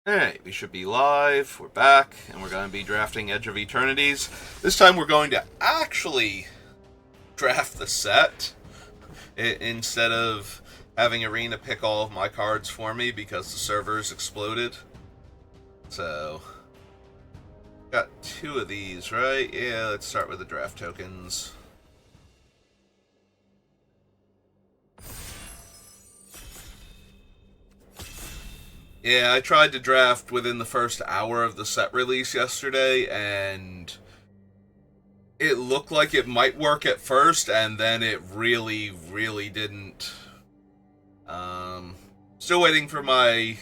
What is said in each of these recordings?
Alright, we should be live. We're back, and we're going to be drafting Edge of Eternities. This time we're going to actually draft the set instead of having Arena pick all of my cards for me because the servers exploded. So, got two of these, right? Yeah, let's start with the draft tokens. Yeah, I tried to draft within the first hour of the set release yesterday, and it looked like it might work at first, and then it really didn't. Still waiting for my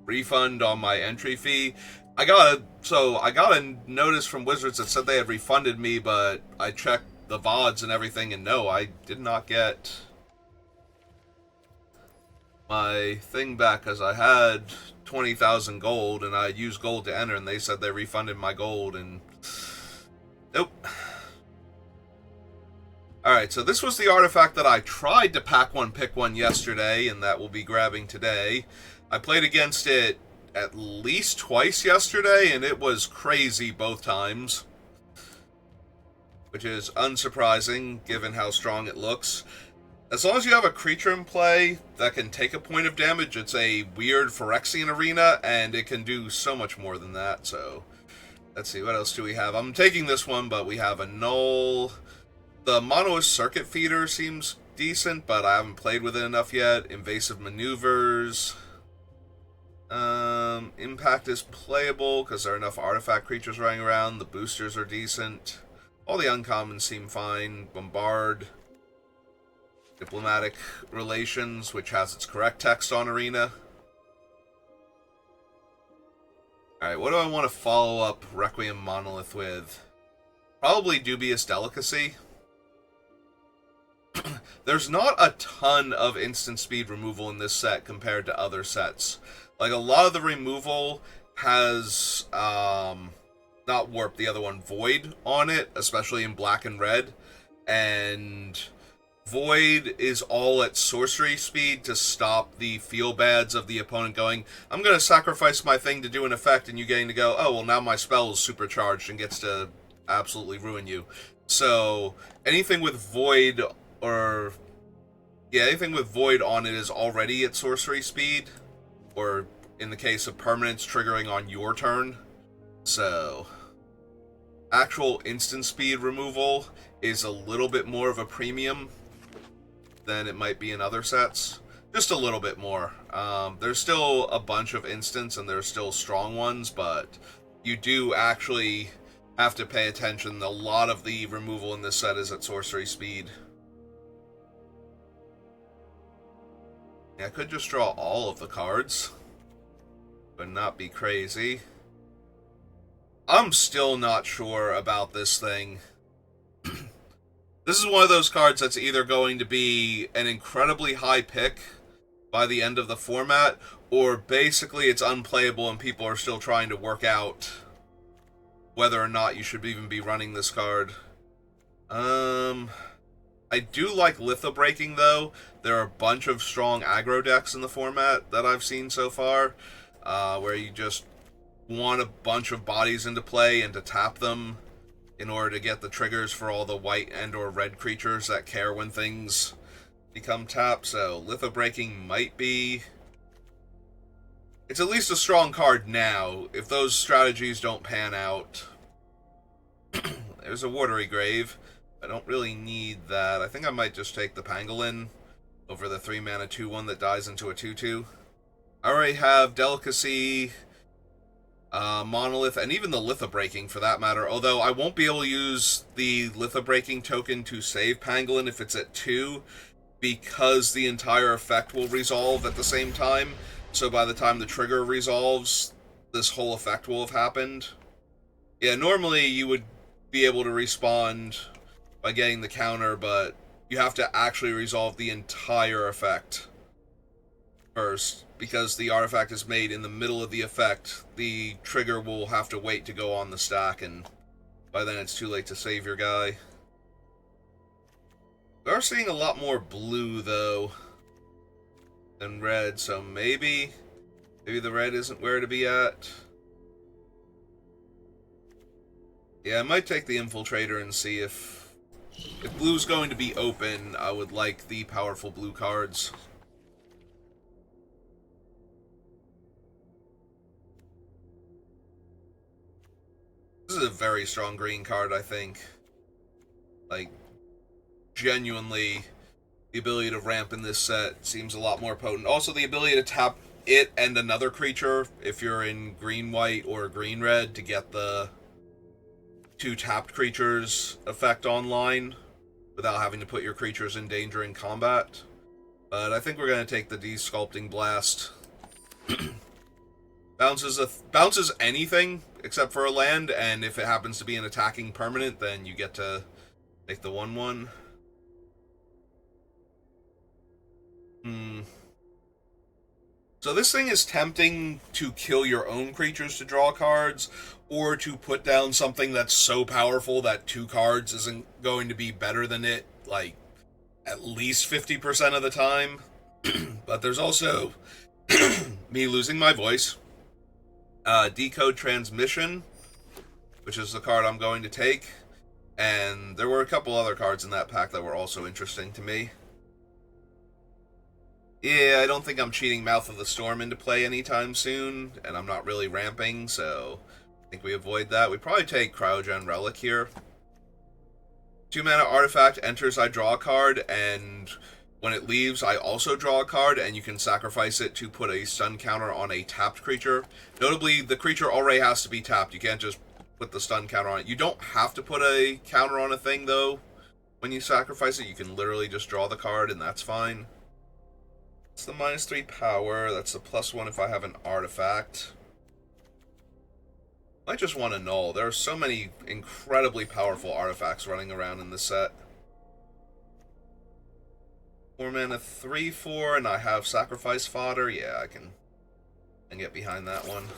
refund on my entry fee. I got a notice from Wizards that said they had refunded me, but I checked the VODs and everything, and no, I did not get my thing back because I had 20,000 gold and I used gold to enter, and they said they refunded my gold, and nope. Alright, so this was the artifact that I tried to pack one, pick one yesterday, and that we'll be grabbing today. I played against it at least twice yesterday, and it was crazy both times. Which is unsurprising, given how strong it looks. As long as you have a creature in play that can take a point of damage, it's a weird Phyrexian arena, and it can do so much more than that, so... Let's see, what else do we have? I'm taking this one, but we have a Null. The Monoist Circuit Feeder seems decent, but I haven't played with it enough yet. Invasive Maneuvers. Impact is playable, because there are enough artifact creatures running around. The boosters are decent. All the uncommons seem fine. Bombard. Diplomatic Relations, which has its correct text on Arena. Alright, what do I want to follow up Requiem Monolith with? Probably Dubious Delicacy. There's not a ton of instant speed removal in this set compared to other sets. Like, a lot of the removal has, not Warp, the other one, Void on it, especially in black and red. And Void is all at sorcery speed to stop the feel-bads of the opponent going, I'm going to sacrifice my thing to do an effect, and you getting to go, oh, well, now my spell is supercharged and gets to absolutely ruin you. So, anything with Void anything with Void on it is already at sorcery speed, or in the case of permanents, triggering on your turn. So, actual instant speed removal is a little bit more of a premium than it might be in other sets. Just a little bit more. There's still a bunch of instants, and there's still strong ones, but you do actually have to pay attention. A lot of the removal in this set is at sorcery speed. Yeah, I could just draw all of the cards, but not be crazy. I'm still not sure about this thing. This is one of those cards that's either going to be an incredibly high pick by the end of the format, or basically it's unplayable and people are still trying to work out whether or not you should even be running this card. I do like Litho Breaking, though. There are a bunch of strong aggro decks in the format that I've seen so far, where you just want a bunch of bodies into play and to tap them in order to get the triggers for all the white and or red creatures that care when things become tapped. So Litho Breaking might be... It's at least a strong card now. If those strategies don't pan out... There's a Watery Grave. I don't really need that. I think I might just take the Pangolin over the 3-mana 2-1 that dies into a 2-2. I already have Delicacy, Monolith, and even the Litho Breaking for that matter, although I won't be able to use the Litho Breaking token to save Pangolin if it's at 2, because the entire effect will resolve at the same time, so by the time the trigger resolves, this whole effect will have happened. Yeah, normally you would be able to respond by getting the counter, but you have to actually resolve the entire effect first, because the artifact is made in the middle of the effect. The trigger will have to wait to go on the stack, and by then it's too late to save your guy. We are seeing a lot more blue, though, than red, so maybe Maybe the red isn't where to be at. Yeah, I might take the Infiltrator and see if blue's going to be open, I would like the powerful blue cards. This is a very strong green card, I think. Like, genuinely, the ability to ramp in this set seems a lot more potent. Also, the ability to tap it and another creature, if you're in green-white or green-red, to get the 2 tapped creatures effect online without having to put your creatures in danger in combat. But I think we're going to take the Desculpting Blast. Bounces anything except for a land, and if it happens to be an attacking permanent, then you get to make the 1/1. So this thing is tempting to kill your own creatures to draw cards, or to put down something that's so powerful that 2 cards isn't going to be better than it, like, at least 50% of the time. But there's also me losing my voice. Decode Transmission, which is the card I'm going to take. And there were a couple other cards in that pack that were also interesting to me. Yeah, I don't think I'm cheating Mouth of the Storm into play anytime soon, and I'm not really ramping, so I think we avoid that. We probably take Cryogen Relic here. 2 mana artifact enters, I draw a card, and when it leaves, I also draw a card, and you can sacrifice it to put a stun counter on a tapped creature. Notably, the creature already has to be tapped. You can't just put the stun counter on it. You don't have to put a counter on a thing, though, when you sacrifice it. You can literally just draw the card, and that's fine. It's the -3 power. That's the +1 if I have an artifact. I just want to null. There are so many incredibly powerful artifacts running around in this set. 4 mana, 3/4, and I have Sacrifice Fodder. Yeah, I can get behind that one.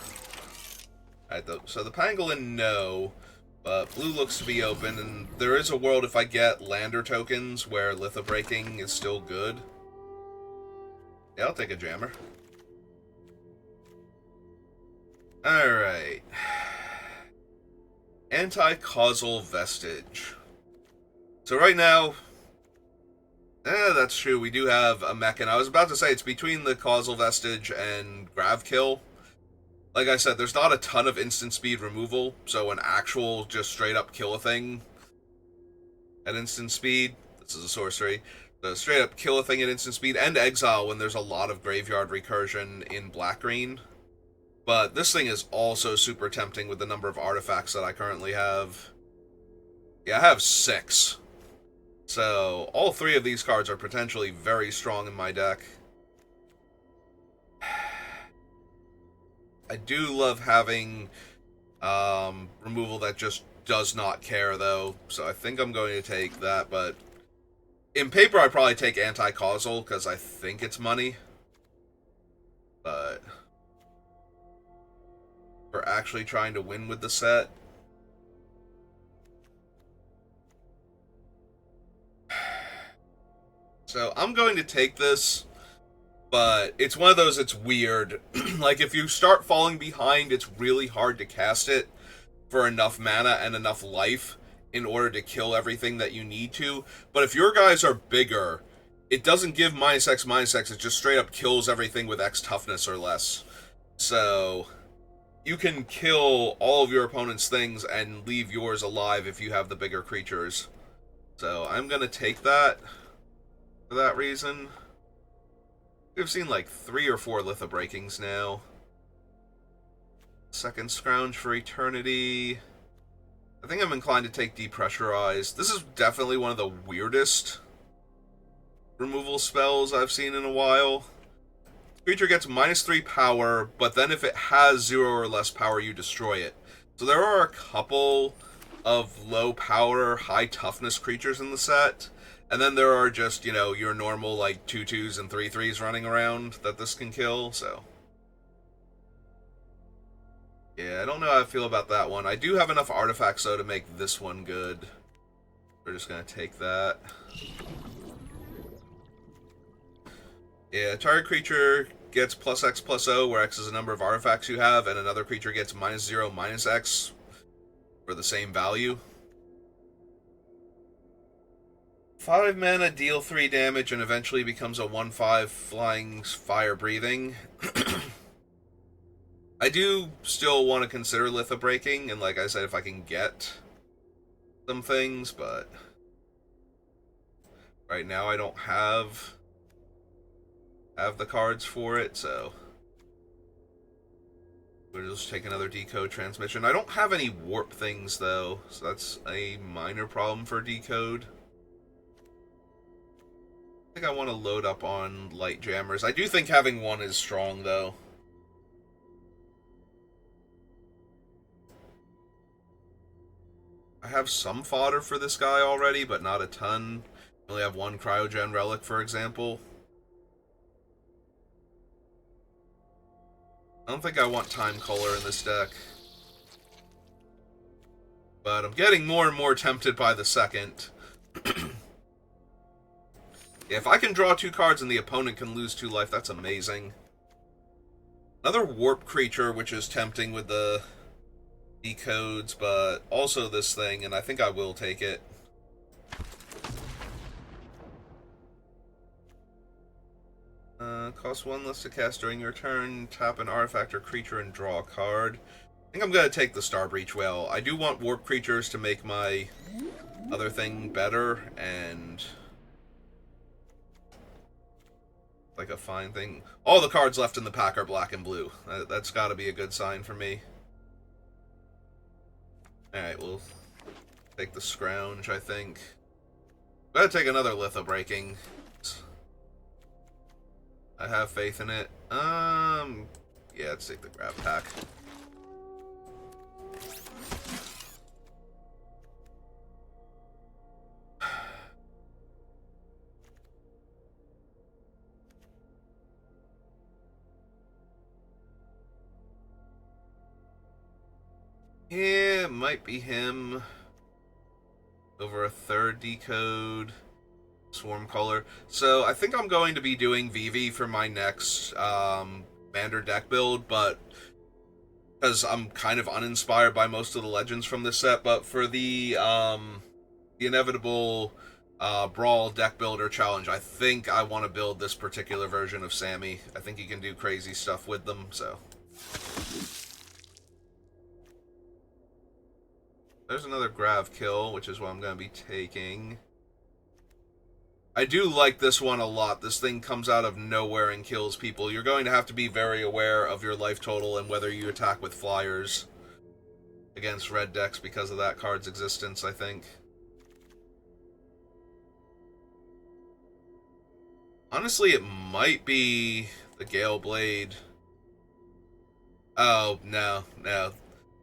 Alright, so the Pangolin, no. But blue looks to be open, and there is a world if I get Lander tokens where Lithobreaking is still good. Yeah, I'll take a Jammer. Alright. Anti-Causal Vestige. So right now, that's true, we do have a mech, and I was about to say it's between the Causal Vestige and Gravkill. Like I said, there's not a ton of instant speed removal, so an actual just straight up kill a thing at instant speed, this is a sorcery, so straight up kill a thing at instant speed, and exile when there's a lot of graveyard recursion in black-green. But this thing is also super tempting with the number of artifacts that I currently have. Yeah, I have 6. So, all 3 of these cards are potentially very strong in my deck. I do love having removal that just does not care, though. So I think I'm going to take that, but in paper I'd probably take Anti-Causal, because I think it's money. But we're actually trying to win with the set. So I'm going to take this, but it's one of those, it's weird. Like, if you start falling behind, it's really hard to cast it for enough mana and enough life in order to kill everything that you need to. But if your guys are bigger, it doesn't give -X/-X, it just straight up kills everything with X toughness or less. So you can kill all of your opponent's things and leave yours alive if you have the bigger creatures. So I'm going to take that for that reason. We've seen like 3 or 4 Lithobreakings now. Second Scrounge for Eternity. I think I'm inclined to take Depressurize. This is definitely one of the weirdest removal spells I've seen in a while. Creature gets -3 power, but then if it has 0 or less power, you destroy it. So there are a couple of low power, high toughness creatures in the set. And then there are just, you know, your normal, like, 2/2s and 3/3s running around that this can kill, so. Yeah, I don't know how I feel about that one. I do have enough artifacts, though, to make this one good. We're just gonna take that. Yeah, target creature gets +X+O, where X is the number of artifacts you have, and another creature gets -0, -X for the same value. 5 mana, deal 3 damage, and eventually becomes a 1/5 flying fire breathing. I do still want to consider Litho Breaking, and like I said, if I can get some things, but right now I don't have the cards for it, so we'll just take another Decode Transmission. I don't have any warp things though, so that's a minor problem for Decode. I think I want to load up on Light Jammers. I do think having one is strong though. I have some fodder for this guy already, but not a ton. I only have one Cryogen Relic, for example. I don't think I want Time Color in this deck. But I'm getting more and more tempted by the second. Yeah, if I can draw 2 cards and the opponent can lose 2 life, that's amazing. Another warp creature, which is tempting with the decodes, but also this thing, and I think I will take it. Cost 1 less to cast during your turn, tap an artifact or creature and draw a card. I think I'm going to take the Starbreach Whale. I do want warp creatures to make my other thing better, and like a fine thing. All the cards left in the pack are black and blue. That's got to be a good sign for me. Alright, we'll take the Scrounge, I think. Gotta take another Litho Breaking. I have faith in it. Yeah, let's take the Grab Pack. Yeah, it might be him. Over a 3rd Decode. Swarm Color. So I think I'm going to be doing VV for my next Commander deck build, but because I'm kind of uninspired by most of the legends from this set, but for the inevitable Brawl deck builder challenge, I think I want to build this particular version of Sammy. I think you can do crazy stuff with them, so. There's another Grav Kill, which is what I'm going to be taking. I do like this one a lot. This thing comes out of nowhere and kills people. You're going to have to be very aware of your life total and whether you attack with flyers against red decks because of that card's existence, I think. Honestly, it might be the Gale Blade. Oh, no.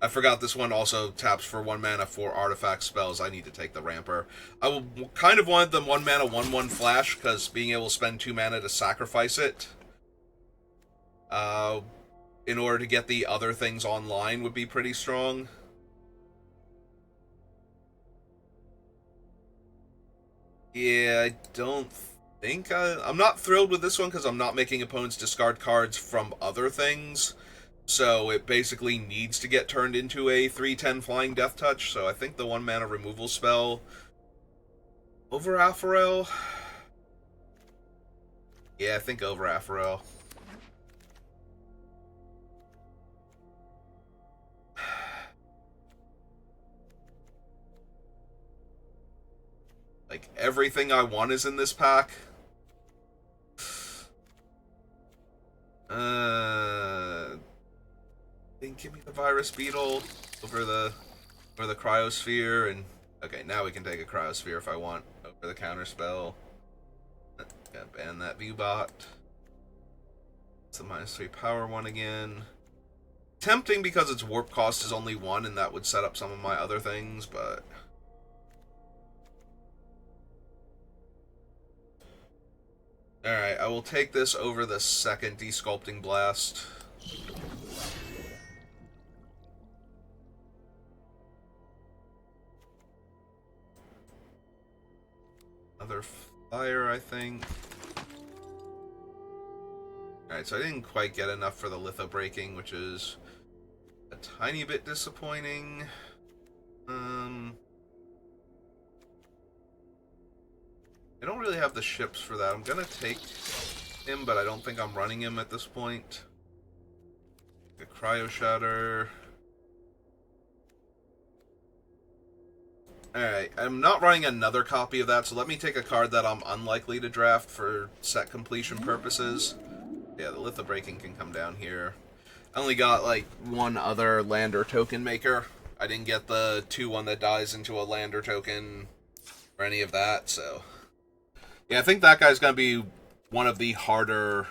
I forgot this one also taps for 1 mana for artifact spells. I need to take the Ramper. I kind of wanted the 1 mana 1/1 flash, because being able to spend 2 mana to sacrifice it in order to get the other things online would be pretty strong. Yeah, I don't think I'm not thrilled with this one because I'm not making opponents discard cards from other things. So it basically needs to get turned into a 3/10 Flying Death Touch, so I think the 1 mana removal spell over Aphorel. Yeah, I think over Aphorel. Like, everything I want is in this pack. Then give me the Virus Beetle over the Cryosphere, and okay, now we can take a Cryosphere if I want over the counterspell. Gotta ban that Viewbot. It's a -3 power one again. Tempting because its warp cost is only 1, and that would set up some of my other things, but alright, I will take this over the second Desculpting Blast. Another flyer, I think. Alright, so I didn't quite get enough for the litho breaking, which is a tiny bit disappointing. I don't really have the ships for that. I'm gonna take him, but I don't think I'm running him at this point. A cryo shatter. Alright, I'm not running another copy of that, so let me take a card that I'm unlikely to draft for set completion purposes. Yeah, the litho breaking can come down here. I only got like one other lander token maker. I didn't get the 2-1 that dies into a lander token or any of that, so. Yeah, I think that guy's gonna be one of the harder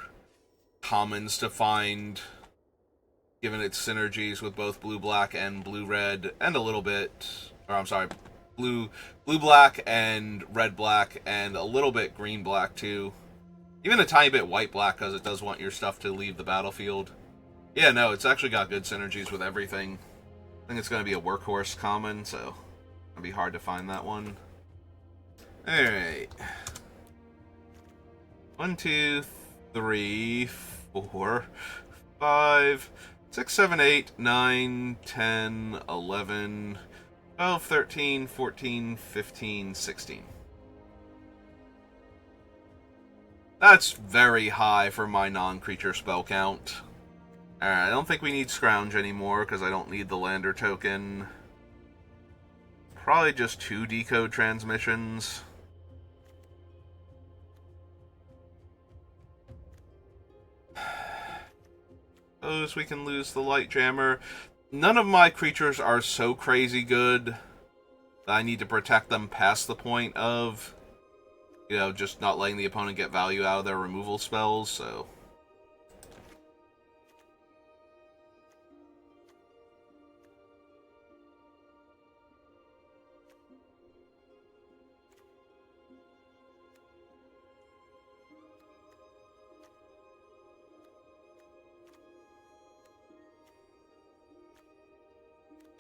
commons to find, given its synergies with both blue-black and blue-red, and a little bit, or I'm sorry, blue-black and red-black, and a little bit green-black too. Even a tiny bit white-black, because it does want your stuff to leave the battlefield. Yeah, no, it's actually got good synergies with everything. I think it's going to be a workhorse common, so it'll be hard to find that one. Alright. 1, 2, 3, 4, 5, 6, 7, 8, 9, 10, 11, 12, 13, 14, 15, 16. That's very high for my non-creature spell count. Alright, I don't think we need Scrounge anymore, because I don't need the lander token. Probably just 2 decode transmissions. Suppose we can lose the Light Jammer. None of my creatures are so crazy good that I need to protect them past the point of, you know, just not letting the opponent get value out of their removal spells, so.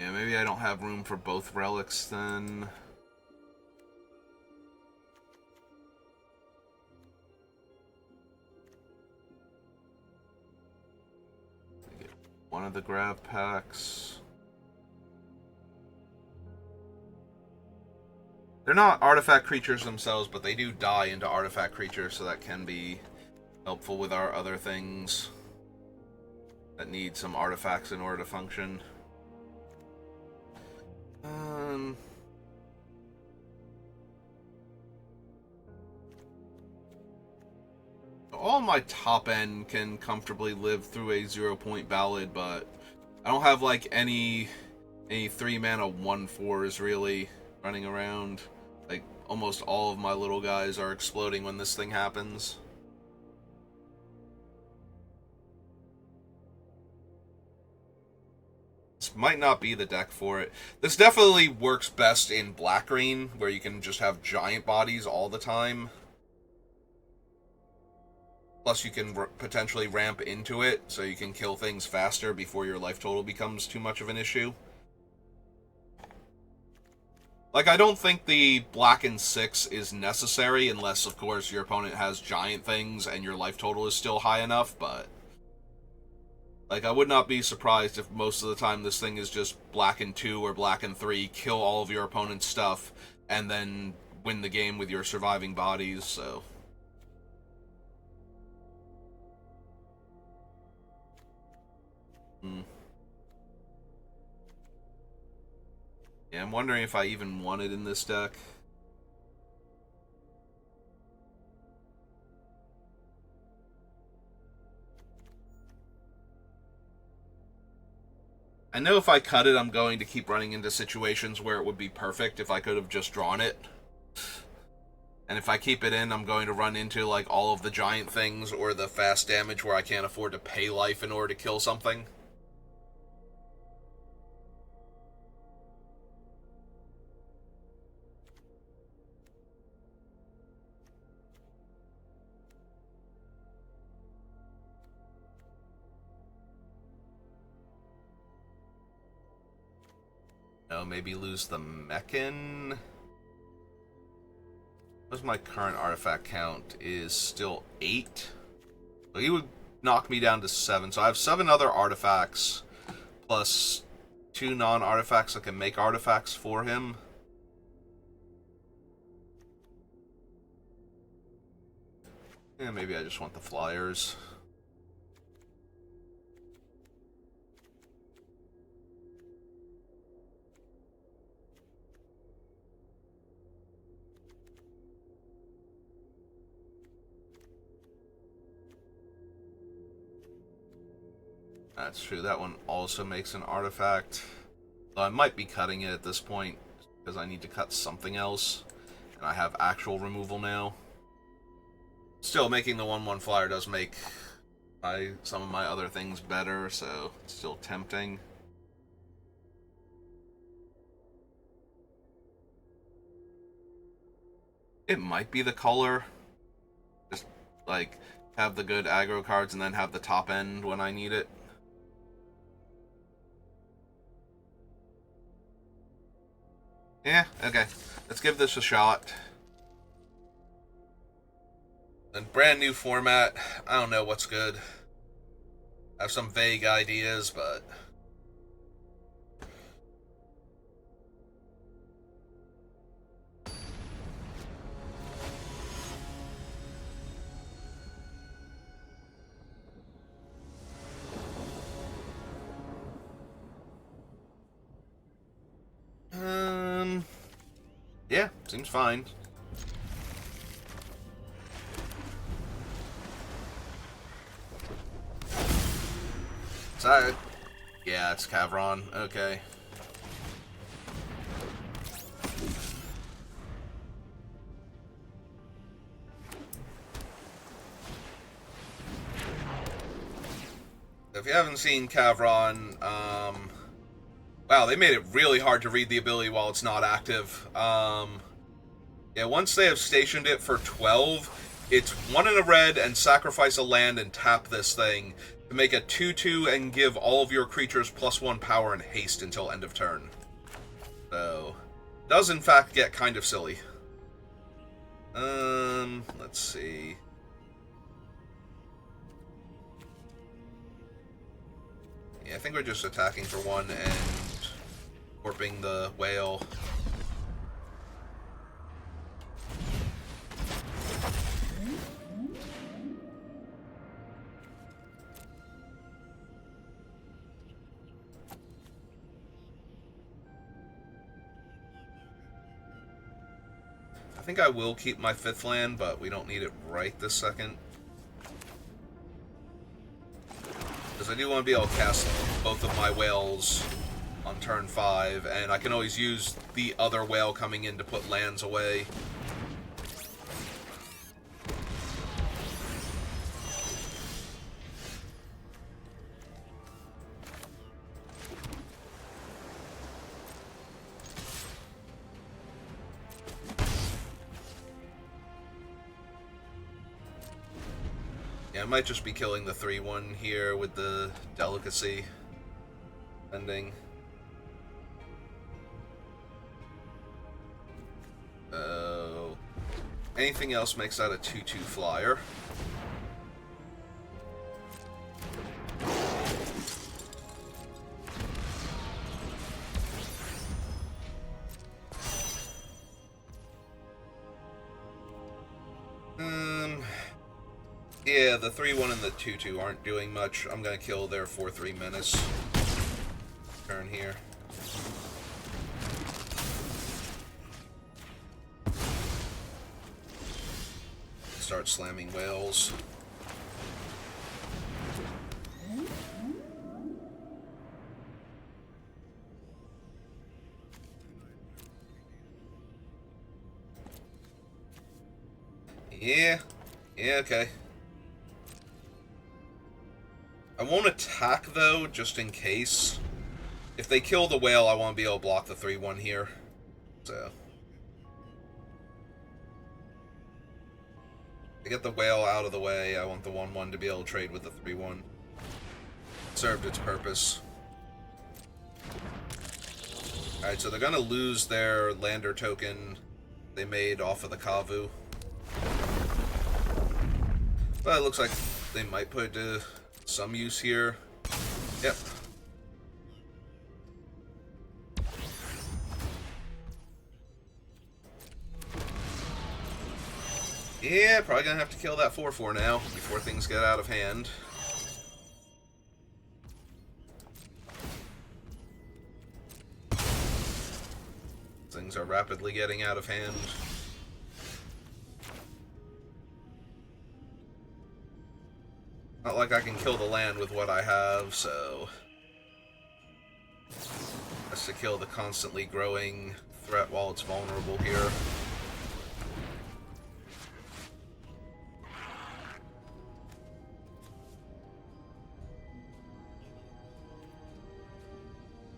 Yeah, maybe I don't have room for both relics then. Get one of the grab packs. They're not artifact creatures themselves, but they do die into artifact creatures, so that can be helpful with our other things that need some artifacts in order to function. All my top end can comfortably live through a 0-point ballad, but I don't have like any 3-mana 1/4s really running around. Like almost all of my little guys are exploding when this thing happens. This might not be the deck for it. This definitely works best in black-green, where you can just have giant bodies all the time. Plus, you can potentially ramp into it, so you can kill things faster before your life total becomes too much of an issue. Like, I don't think the black and 6 is necessary, unless, of course, your opponent has giant things and your life total is still high enough, but like, I would not be surprised if most of the time this thing is just black and 2 or black and 3, kill all of your opponent's stuff, and then win the game with your surviving bodies, so. Yeah, I'm wondering if I even want it in this deck. I know if I cut it, I'm going to keep running into situations where it would be perfect if I could have just drawn it. And if I keep it in, I'm going to run into, like, all of the giant things or the fast damage where I can't afford to pay life in order to kill something. No, maybe lose the Mechan. What's my current artifact count? Is still 8. So he would knock me down to 7. So I have 7 other artifacts, plus 2 non-artifacts that can make artifacts for him. Yeah, maybe I just want the flyers. That's true, that one also makes an artifact. Though I might be cutting it at this point, because I need to cut something else. And I have actual removal now. Still, making the 1/1 flyer does make some of my other things better, so it's still tempting. It might be the color. Just, like, have the good aggro cards and then have the top end when I need it. Yeah, okay. Let's give this a shot. And brand new format. I don't know what's good. I have some vague ideas, but... yeah, seems fine. So, yeah, it's Cavron. Okay. If you haven't seen Cavron, wow, they made it really hard to read the ability while it's not active. Yeah, once they have stationed it for 12, it's 1 in a red and sacrifice a land and tap this thing to make a 2/2 and give all of your creatures +1 power and haste until end of turn. So, does in fact get kind of silly. Let's see. Yeah, I think we're just attacking for 1 and warping the whale. I think I will keep my 5th land, but we don't need it right this second. Because I do want to be able to cast both of my whales on turn 5, and I can always use the other whale coming in to put lands away. Yeah, I might just be killing the 3/1 here with the delicacy ending. Anything else makes that a 2/2 flyer. Yeah, the 3/1 and the 2/2 aren't doing much. I'm gonna kill their 4/3 menace. Turn here. Start slamming whales. Yeah, okay. I won't attack, though, just in case. If they kill the whale, I want to be able to block the 3/1 here. So. To get the whale out of the way, I want the 1/1 to be able to trade with the 3/1. Served its purpose. Alright, so they're going to lose their lander token they made off of the Kavu. But it looks like They might put it to some use here. Yep. Yeah, probably gonna have to kill that 4/4 now, before things get out of hand. Things are rapidly getting out of hand. Not like I can kill the land with what I have, so... Has to kill the constantly growing threat while it's vulnerable here.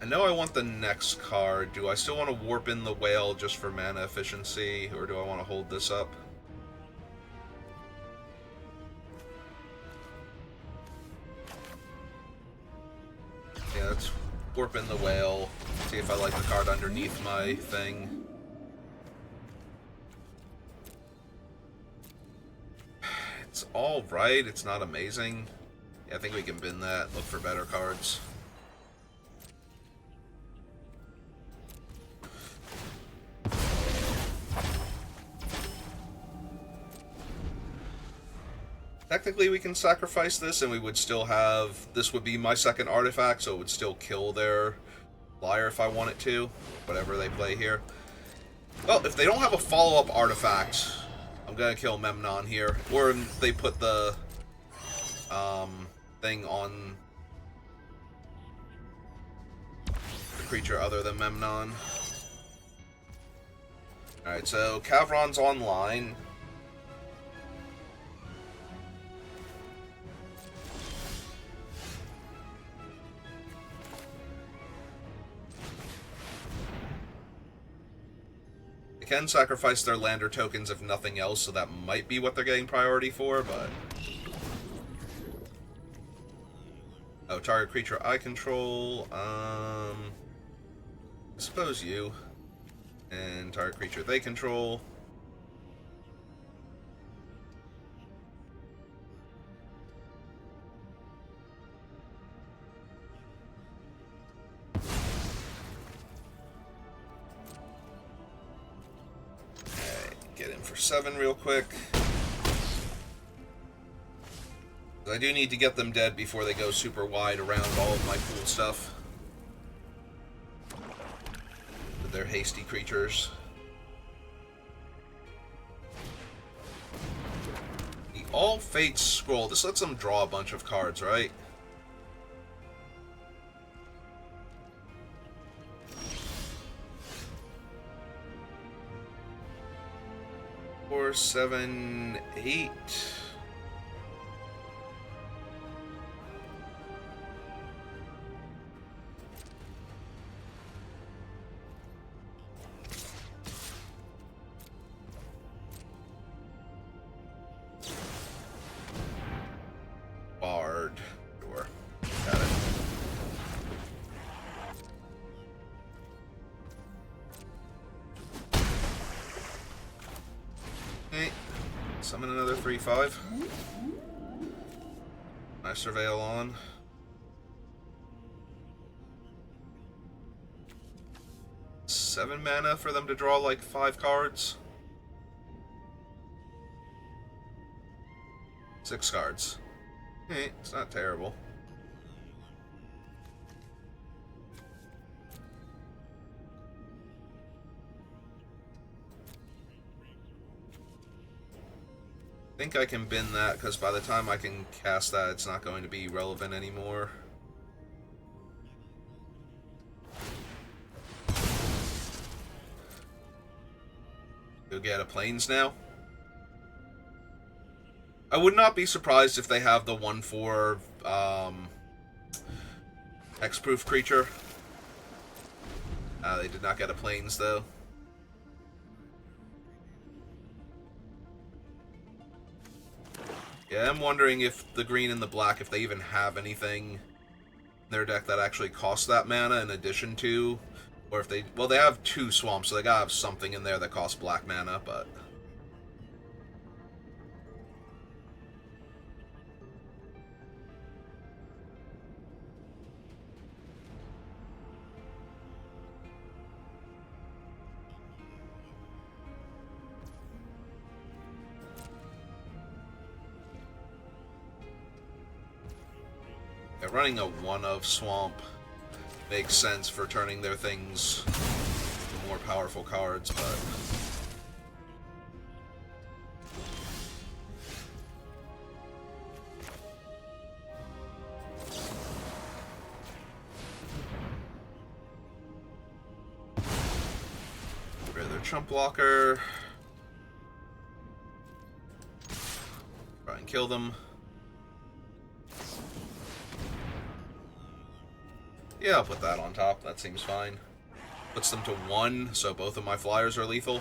I know I want the next card. Do I still want to warp in the whale just for mana efficiency, or do I want to hold this up? Yeah, let's warp in the whale. See if I like the card underneath my thing. It's alright, it's not amazing. Yeah, I think we can bin that, look for better cards. Technically, we can sacrifice this, and we would still have... This would be my second artifact, so it would still kill their Liar if I wanted to. Whatever they play here. Well, if they don't have a follow-up artifact, I'm gonna kill Memnon here. Or they put the... thing on... the creature other than Memnon. Alright, so Cavron's online. They can sacrifice their lander tokens if nothing else, so that might be what they're getting priority for, but... Oh, target creature I control, I suppose you. And target creature they control. Get in for 7 real quick. I do need to get them dead before they go super wide around all of my cool stuff. With their hasty creatures. The All Fates Scroll. This lets them draw a bunch of cards, right? Four, 7, 8. Bard. Sure. Got it. Okay. Summon another 3/5. I surveil on. Seven mana for them to draw like 5 cards. 6 cards. Okay, it's not terrible. I think I can bin that, because by the time I can cast that, it's not going to be relevant anymore. Go get a Plains now. I would not be surprised if they have the 1/4 Hexproof creature. They did not get a Plains, though. Yeah, I'm wondering if the green and the black, if they even have anything in their deck that actually costs that mana in addition to... Or if they... Well, they have 2 swamps, so they gotta have something in there that costs black mana, but... Yeah, running a 1-of Swamp makes sense for turning their things into more powerful cards, but... Get rid of their Chump Blocker. Try and kill them. Yeah, I'll put that on top. That seems fine. Puts them to 1, so both of my flyers are lethal.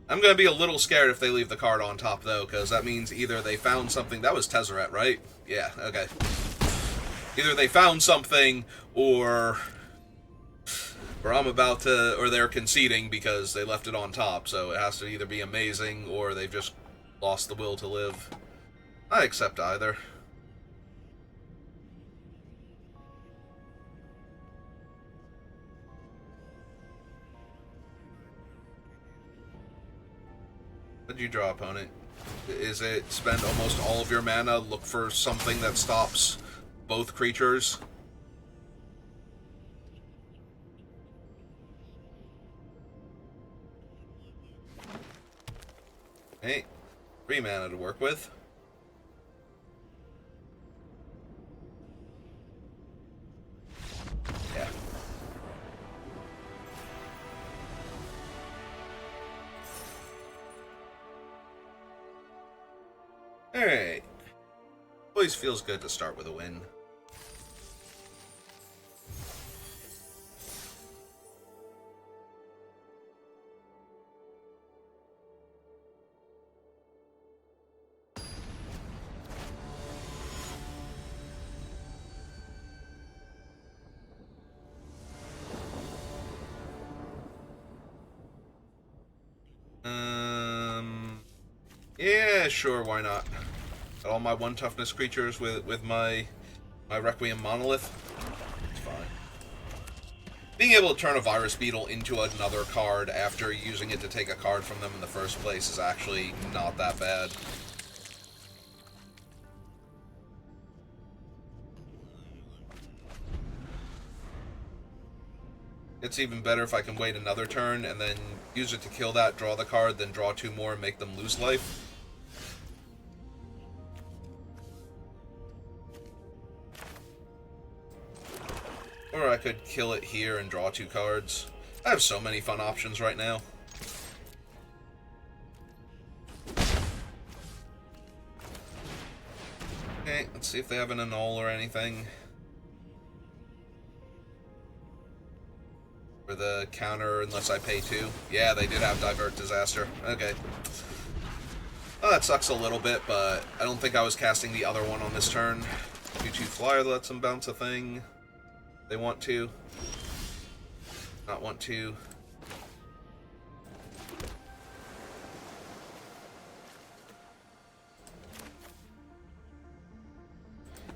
I'm going to be a little scared if they leave the card on top, though, because that means either they found something... That was Tezzeret, right? Yeah, okay. Either they found something, or I'm about to... Or they're conceding because they left it on top, so it has to either be amazing, or they've just lost the will to live. I accept either. What'd you draw, opponent? Is it spend almost all of your mana, look for something that stops both creatures? Hey, 3 mana to work with. Yeah. Alright. Always feels good to start with a win. Yeah, sure, why not? Got all my 1 toughness creatures with my Requiem Monolith. It's fine. Being able to turn a Virus Beetle into another card after using it to take a card from them in the first place is actually not that bad. It's even better if I can wait another turn and then use it to kill that, draw the card, then draw 2 more and make them lose life. Or I could kill it here and draw 2 cards. I have so many fun options right now. Okay, let's see if they have an annul or anything. For the counter, unless I pay 2. Yeah, they did have Divert Disaster. Okay. Well, that sucks a little bit, but I don't think I was casting the other one on this turn. 2/2 flyer lets them bounce a thing. They want to. Not want to.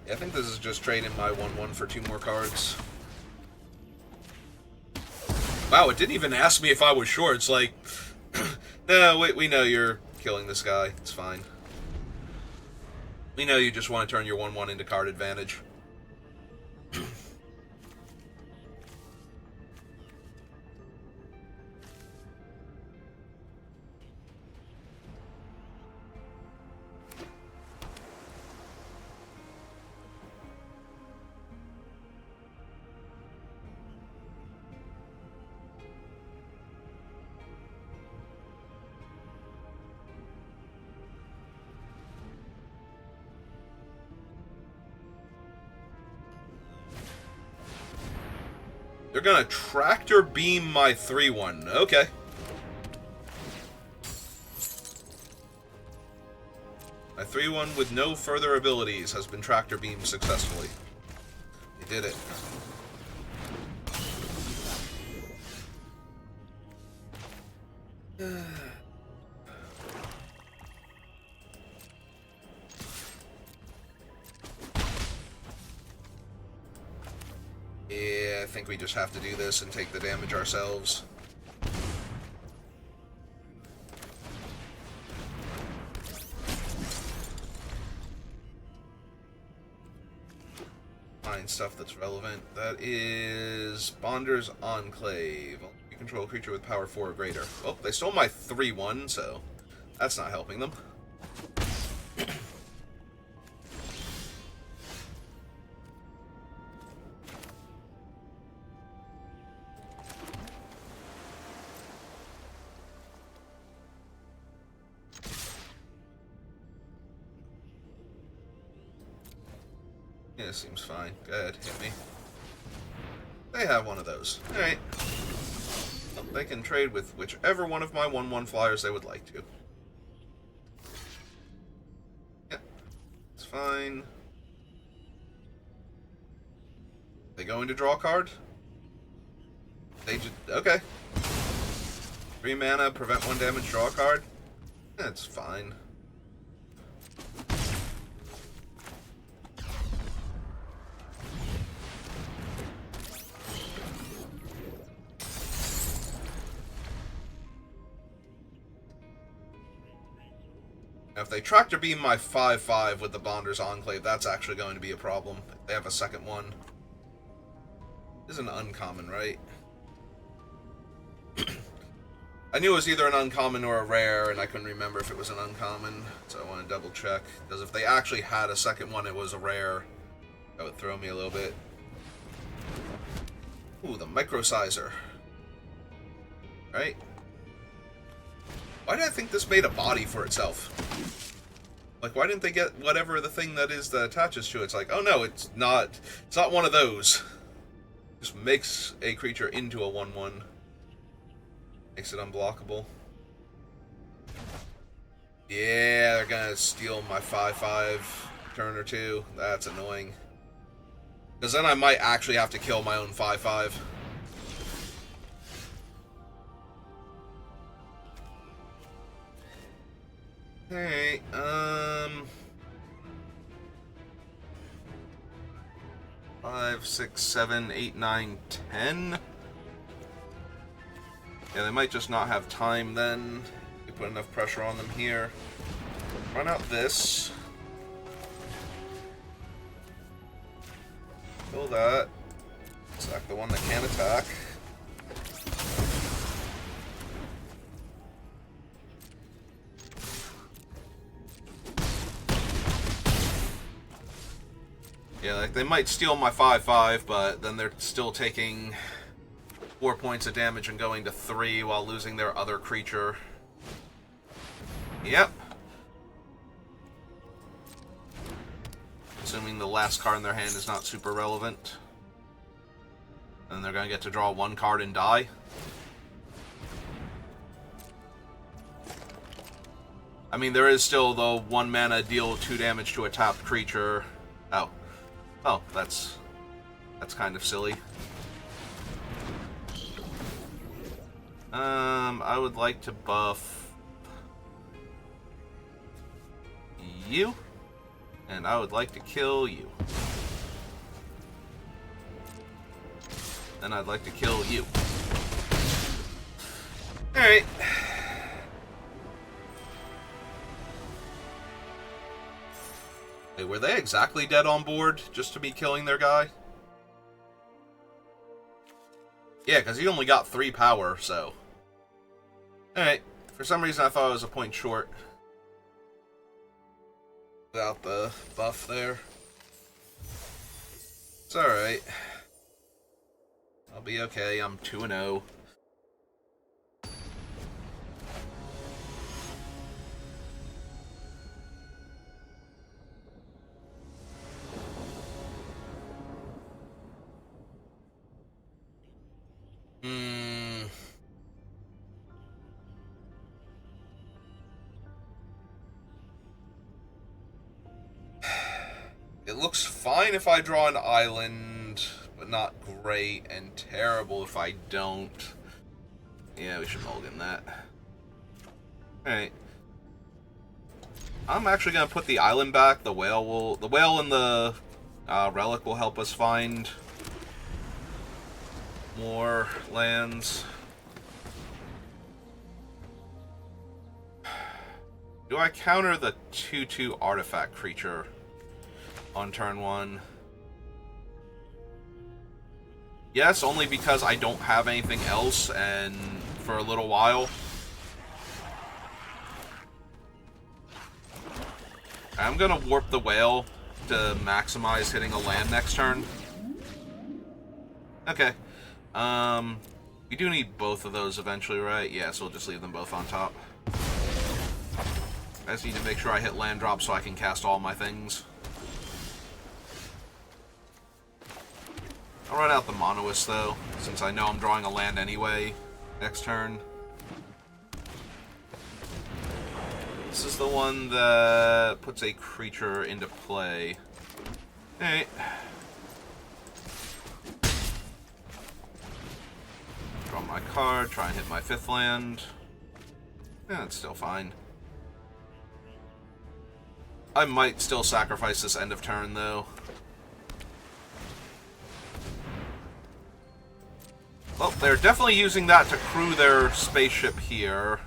Yeah, I think this is just trading my 1/1 for 2 more cards. Wow, it didn't even ask me if I was sure. It's like, no, we know you're killing this guy. It's fine. We know you just want to turn your 1/1 into card advantage. They're gonna tractor beam my 3/1. Okay. My 3/1 with no further abilities has been tractor beamed successfully. They did it. Yeah, I think we just have to do this and take the damage ourselves. find stuff that's relevant. That is Bonder's Enclave. You control a creature with power 4 or greater. Oh, they stole my 3/1, so that's not helping them. Yeah, seems fine. Go ahead, hit me. They have one of those. Alright. Well, they can trade with whichever one of my 1/1 flyers they would like to. Yeah, it's fine. They going to draw a card? They just... Okay. 3 mana, prevent 1 damage, draw a card? That's fine. Now, if they tractor beam my 5/5 with the Bonder's Enclave, that's actually going to be a problem. If they have a second one. This is an uncommon, right? I knew it was either an uncommon or a rare, and I couldn't remember if it was an uncommon, so I want to double check. Because if they actually had a second one, it was a rare. That would throw me a little bit. Ooh, the Microsizer. Right? Why did I think this made a body for itself? Like, why didn't they get whatever the thing that is that attaches to it? It's like, oh no, it's not one of those. Just makes a creature into a 1/1. Makes it unblockable. Yeah, they're gonna steal my 5/5 turn or two. That's annoying. Because then I might actually have to kill my own 5/5. Alright, 5, 6, 7, 8, 9, 10. Yeah, they might just not have time then. We put enough pressure on them here. Run out this. Kill that. Sack the one that can attack. Yeah, like they might steal my 5/5, but then they're still taking 4 points of damage and going to 3 while losing their other creature. Yep. Assuming the last card in their hand is not super relevant. And they're going to get to draw 1 card and die. I mean, there is still the 1 mana deal 2 damage to a tapped creature. Oh. Oh, that's kind of silly. I would like to buff you, and I would like to kill you. And I'd like to kill you. Alright. Hey, were they exactly dead on board just to be killing their guy? Yeah, because he only got 3 power, so... Alright. For some reason I thought it was a point short. Without the buff there. It's alright. I'll be okay. I'm 2-0. It looks fine if I draw an island, but not great, and terrible if I don't. Yeah, we should mulligan that. Alright. I'm actually gonna put the island back. The whale and the relic will help us find more lands. Do I counter the 2/2 artifact creature on turn 1? Yes, only because I don't have anything else, and for a little while. I'm gonna warp the whale to maximize hitting a land next turn. Okay. We do need both of those eventually, right? Yeah, so we'll just leave them both on top. I just need to make sure I hit land drop so I can cast all my things. I'll run out the Monoist, though, since I know I'm drawing a land anyway next turn. This is the one that puts a creature into play. Alright. Draw my card, try and hit my 5th land. Yeah, it's still fine. I might still sacrifice this end of turn, though. Well, they're definitely using that to crew their spaceship here.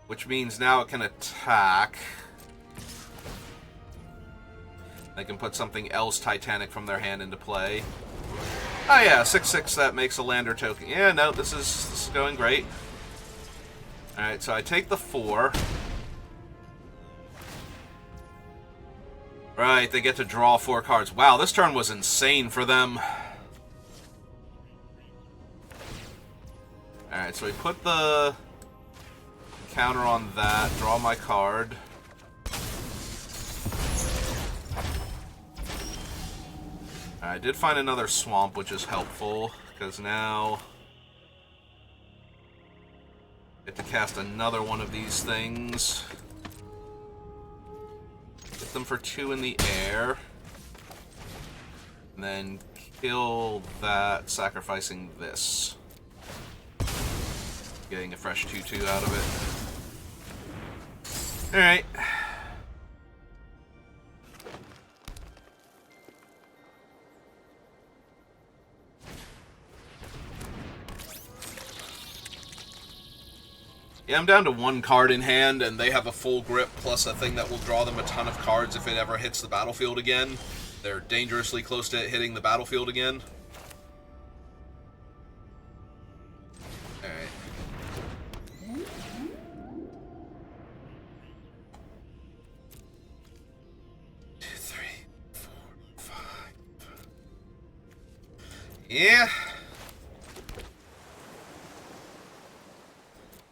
Which means now it can attack. They can put something else Titanic from their hand into play. Oh yeah, 6/6 that makes a lander token. Yeah, no, this is going great. Alright, so I take the 4. Right, they get to draw 4 cards. Wow, this turn was insane for them. Alright, so we put the counter on that, draw my card. I did find another swamp, which is helpful, because now I get to cast another one of these things. Get them for 2 in the air. And then kill that, sacrificing this. Getting a fresh 2/2 out of it. Alright. Yeah, I'm down to 1 card in hand, and they have a full grip plus a thing that will draw them a ton of cards if it ever hits the battlefield again. They're dangerously close to hitting the battlefield again. Alright. Yeah.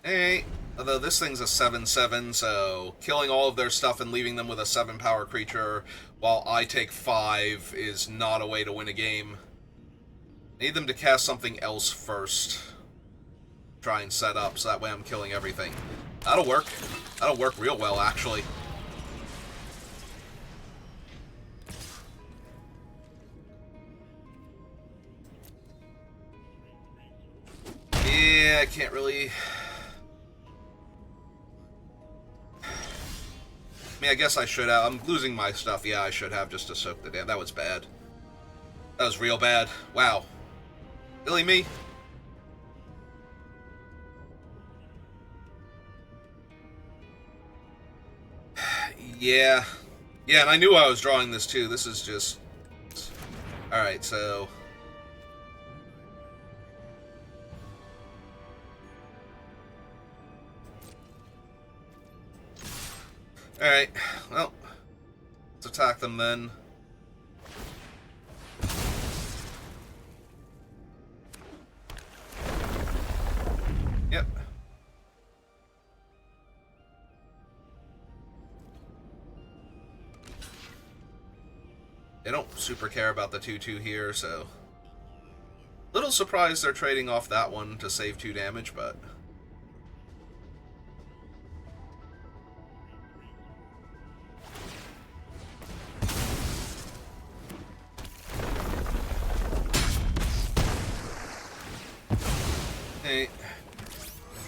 Hey, although this thing's a 7/7, so killing all of their stuff and leaving them with a 7 power creature while I take 5 is not a way to win a game. I need them to cast something else first. Try and set up, so that way I'm killing everything. That'll work. That'll work real well, actually. Yeah, I can't really... I mean, I guess I should have. I'm losing my stuff. Yeah, I should have just to soak the damn. That was bad. That was real bad. Wow. Really, me? Yeah. Yeah, and I knew I was drawing this too. This is just... Alright, so... Alright, well, let's attack them then. Yep. They don't super care about the 2/2 here, so... Little surprised they're trading off that one to save 2 damage, but...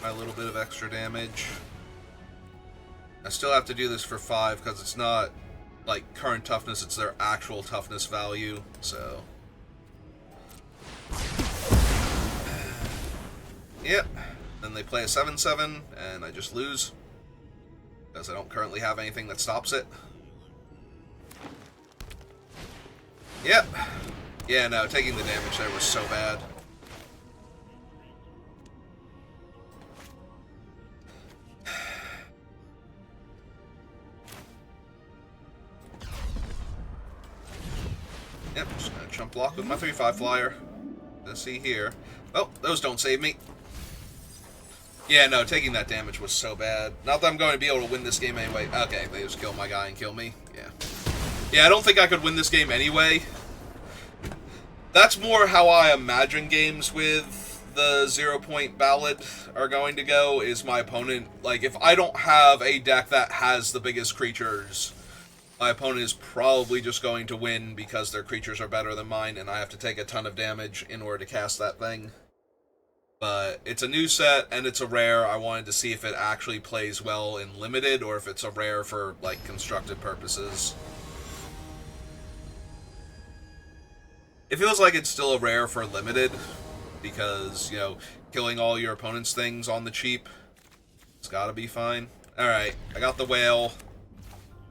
Try a little bit of extra damage. I still have to do this for 5 because it's not like current toughness, it's their actual toughness value, so... Yep. Then they play a 7/7, and I just lose. Because I don't currently have anything that stops it. Yep. Yeah, no, taking the damage there was so bad. Yep, just gonna chump block with my 3/5 flyer. Let's see here. Oh, those don't save me. Yeah, no, taking that damage was so bad. Not that I'm going to be able to win this game anyway. Okay, they just kill my guy and kill me. Yeah. Yeah, I don't think I could win this game anyway. That's more how I imagine games with the 0-point ballad are going to go, is my opponent. Like, if I don't have a deck that has the biggest creatures, my opponent is probably just going to win because their creatures are better than mine, and I have to take a ton of damage in order to cast that thing. But it's a new set, and it's a rare. I wanted to see if it actually plays well in Limited, or if it's a rare for, like, constructed purposes. It feels like it's still a rare for Limited, because, you know, killing all your opponent's things on the cheap, it's gotta be fine. Alright, I got the whale.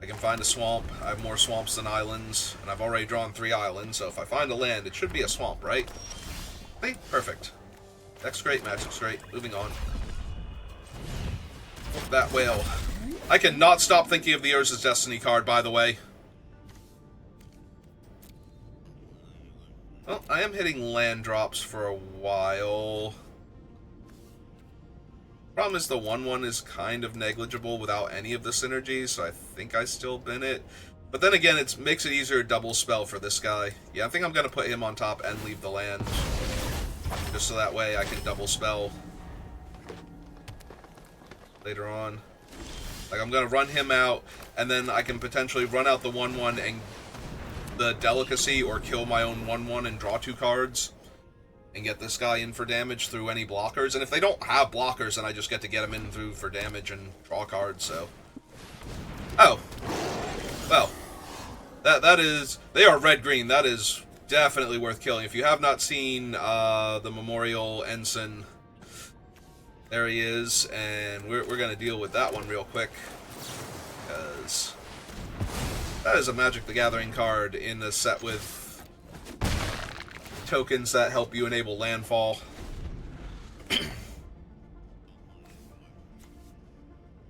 I can find a swamp. I have more swamps than islands, and I've already drawn 3 islands, so if I find a land, it should be a swamp, right? Hey, perfect. Deck's great, matchup's great. Moving on. Oh, that whale. I cannot stop thinking of the Urza's Destiny card, by the way. Well, I am hitting land drops for a while. Problem is the 1/1 is kind of negligible without any of the synergies, so I think I still bin it. But then again, it makes it easier to double spell for this guy. Yeah, I think I'm going to put him on top and leave the land. Just so that way I can double spell later on. Like, I'm going to run him out, and then I can potentially run out the 1/1 and the delicacy, or kill my own 1/1 and draw 2 cards, and get this guy in for damage through any blockers. And if they don't have blockers, then I just get to get him in through for damage and draw cards, so... Oh. Well. That is... They are red-green. That is definitely worth killing. If you have not seen the Memorial Ensign, there he is, and we're going to deal with that one real quick, because that is a Magic the Gathering card in a set with tokens that help you enable landfall.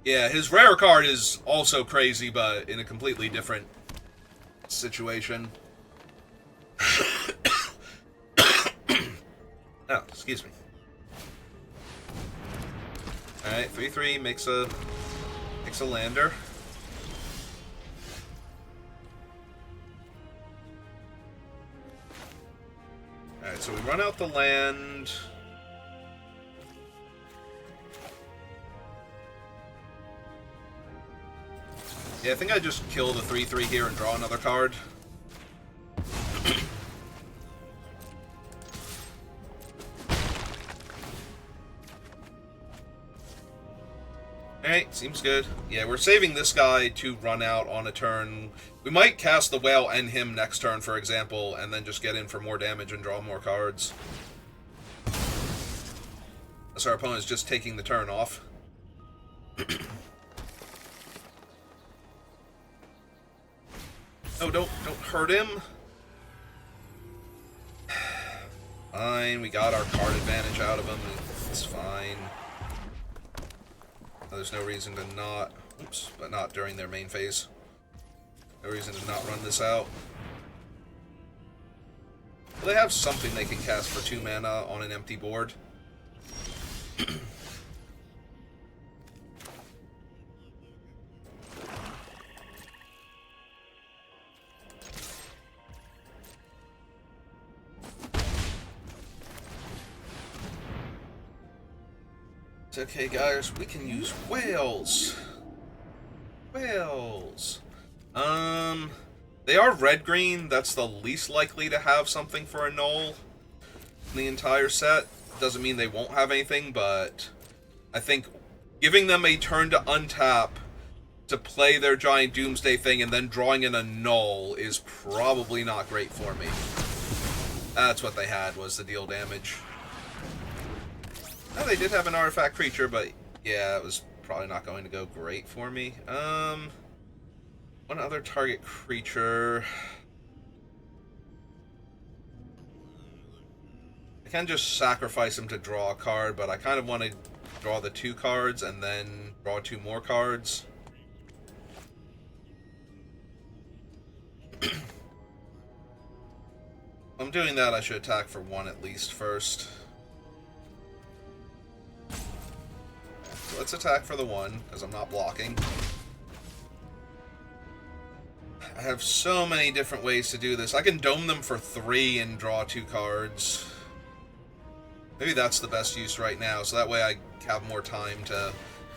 Yeah, his rare card is also crazy, but in a completely different situation. Oh, excuse me. Alright, 3/3 makes a lander. Alright, so we run out the land. Yeah, I think I just kill the 3/3 here and draw another card. Alright, seems good. Yeah, we're saving this guy to run out on a turn. We might cast the whale and him next turn, for example, and then just get in for more damage and draw more cards. So our opponent's just taking the turn off. Oh, don't hurt him. Fine, we got our card advantage out of him. It's fine. There's no reason to not... Oops, but not during their main phase. No reason to not run this out. Well, they have something they can cast for 2 mana on an empty board. It's okay, guys. We can use whales. Whales. They are red-green. That's the least likely to have something for a null in the entire set. Doesn't mean they won't have anything, but I think giving them a turn to untap to play their giant Doomsday thing and then drawing in a null is probably not great for me. That's what they had, was to deal damage. Oh, they did have an artifact creature, but yeah, it was probably not going to go great for me. One other target creature. can just sacrifice him to draw a card, but I kind of want to draw the 2 cards and then draw 2 more cards. I'm doing that, I should attack for 1 at least first. So let's attack for the 1, because I'm not blocking. I have so many different ways to do this. I can dome them for 3 and draw 2 cards. Maybe that's the best use right now, so that way I have more time to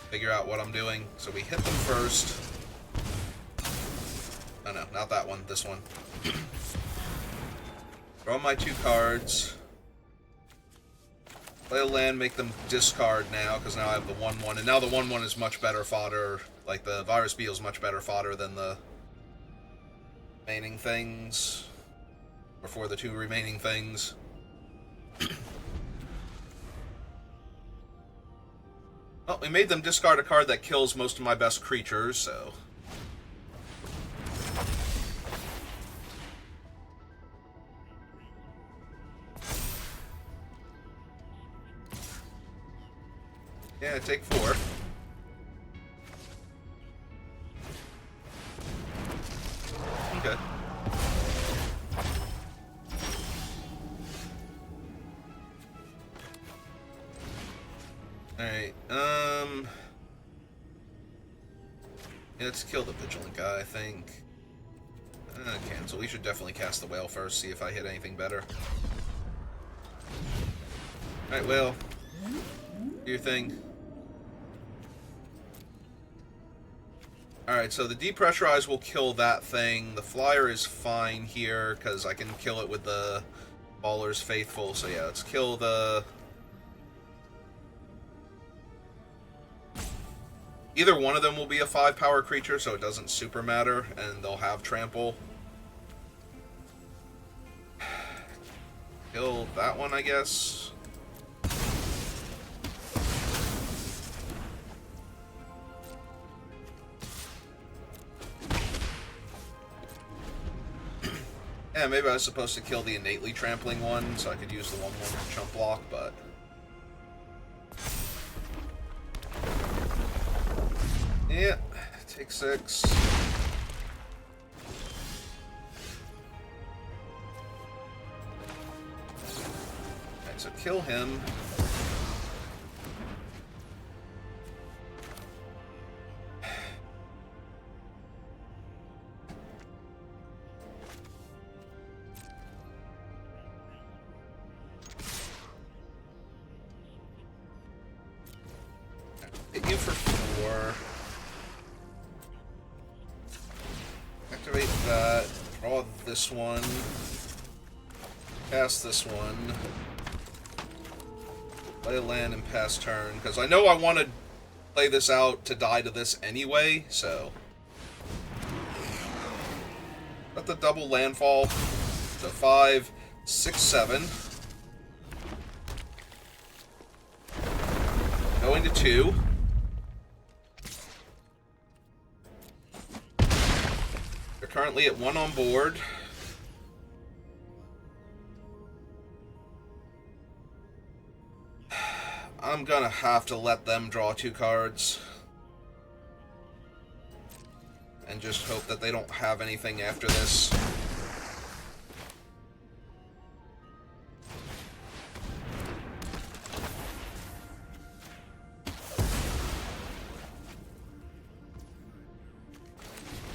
figure out what I'm doing. So we hit them first. Oh no, not that one, this one. Draw my 2 cards. Play a land, make them discard now, because now I have the 1-1. And now the 1-1 is much better fodder. Like, the Virus Beetle is much better fodder than the remaining things. Before the 2 remaining things. Well, we made them discard a card that kills most of my best creatures, so... Yeah, take 4. Okay. Alright, yeah, let's kill the Vigilant guy, I think. Cancel. We should definitely cast the Whale first, see if I hit anything better. Alright, Whale. Do your thing. Alright, so the Depressurize will kill that thing. The Flyer is fine here, because I can kill it with the Baller's Faithful. So yeah, let's kill the... Either one of them will be a 5-power creature, so it doesn't super matter, and they'll have Trample. Kill that one, I guess. Yeah, maybe I was supposed to kill the innately trampling one, so I could use the 1-1 chump block, but... Yeah, take 6. Alright, so kill him. Hit you for 4. Activate that. Draw this one. Pass this one. Play a land and pass turn. Because I know I want to play this out to die to this anyway, so... Let the double landfall. So 5, 6, 7. Going to 2. They're currently at 1 on board. I'm gonna have to let them draw 2 cards. And just hope that they don't have anything after this.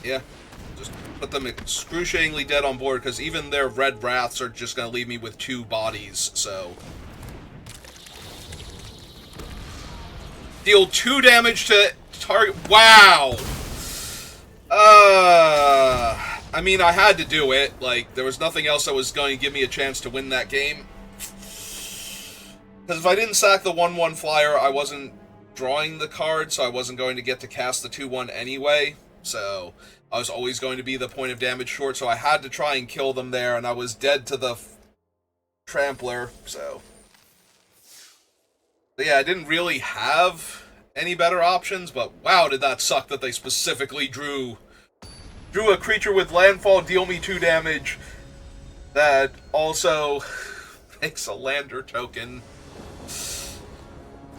Yeah, just put them excruciatingly dead on board, because even their red wraths are just going to leave me with 2 bodies, so... Deal 2 damage to target... Wow! I mean, I had to do it. Like, there was nothing else that was going to give me a chance to win that game. Because if I didn't sack the 1-1 flyer, I wasn't drawing the card, so I wasn't going to get to cast the 2-1 anyway. So, I was always going to be the point of damage short, so I had to try and kill them there, and I was dead to the Trampler, so... But yeah, I didn't really have any better options, but wow, did that suck that they specifically drew a creature with landfall, deal me 2 damage, that also takes a lander token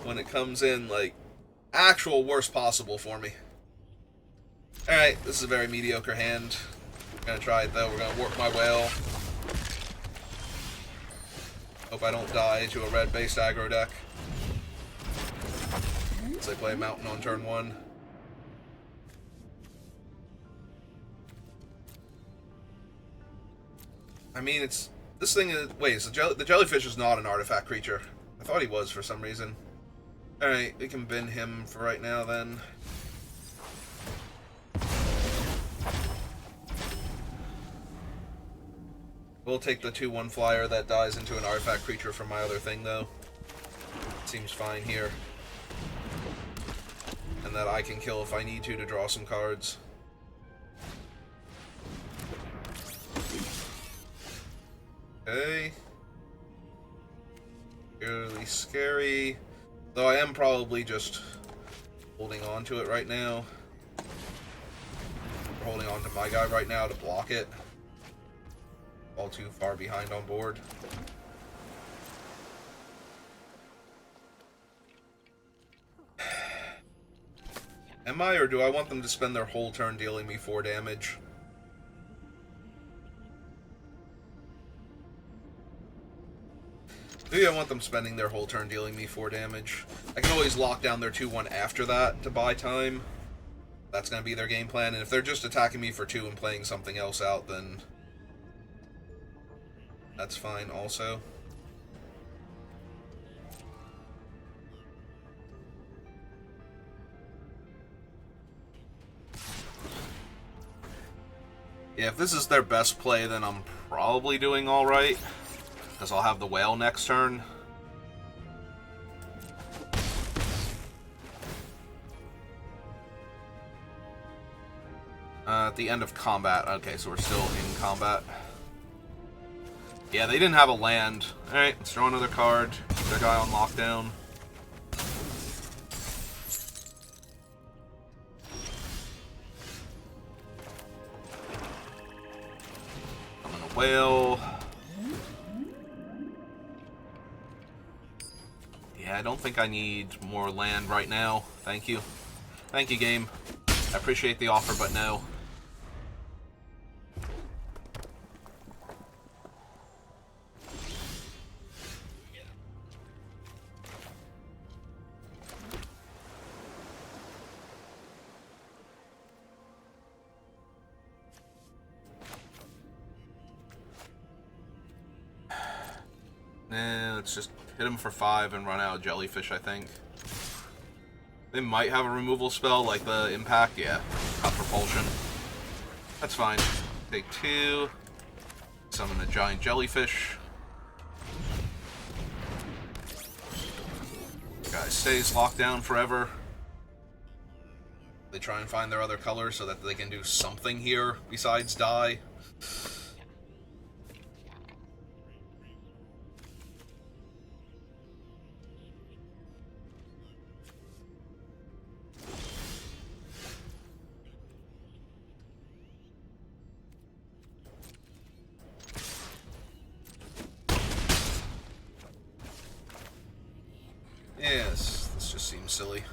when it comes in, like, actual worst possible for me. Alright, this is a very mediocre hand. We're gonna try it though. We're gonna warp my whale. Hope I don't die to a red-based aggro deck. As I play a mountain on turn 1. I mean, it's... This thing is... Wait, so the jellyfish is not an artifact creature. I thought he was for some reason. Alright, we can bin him for right now then. We'll take the 2/1 flyer that dies into an artifact creature from my other thing, though. Seems fine here. And that I can kill if I need to draw some cards. Okay. Really scary. Though I am probably just holding on to it right now. Or holding on to my guy right now to block it. All too far behind on board. Am I, or do I want them to spend their whole turn dealing me 4 damage? Maybe I want them spending their whole turn dealing me 4 damage. I can always lock down their 2/1 after that to buy time. That's going to be their game plan, and if they're just attacking me for 2 and playing something else out, then that's fine also. Yeah, if this is their best play, then I'm probably doing alright. Because I'll have the whale next turn. At the end of combat. Okay, so we're still in combat. Yeah, they didn't have a land. Alright, let's draw another card. Keep their guy on lockdown. I'm gonna whale. Yeah, I don't think I need more land right now. Thank you. Thank you, game. I appreciate the offer, but no. Nah, let's just hit him for 5 and run out of jellyfish, I think. They might have a removal spell, like the impact. Yeah, got propulsion. That's fine. Take 2. Summon a giant jellyfish. Guy stays locked down forever. They try and find their other color so that they can do something here besides die. Yes, this just seems silly.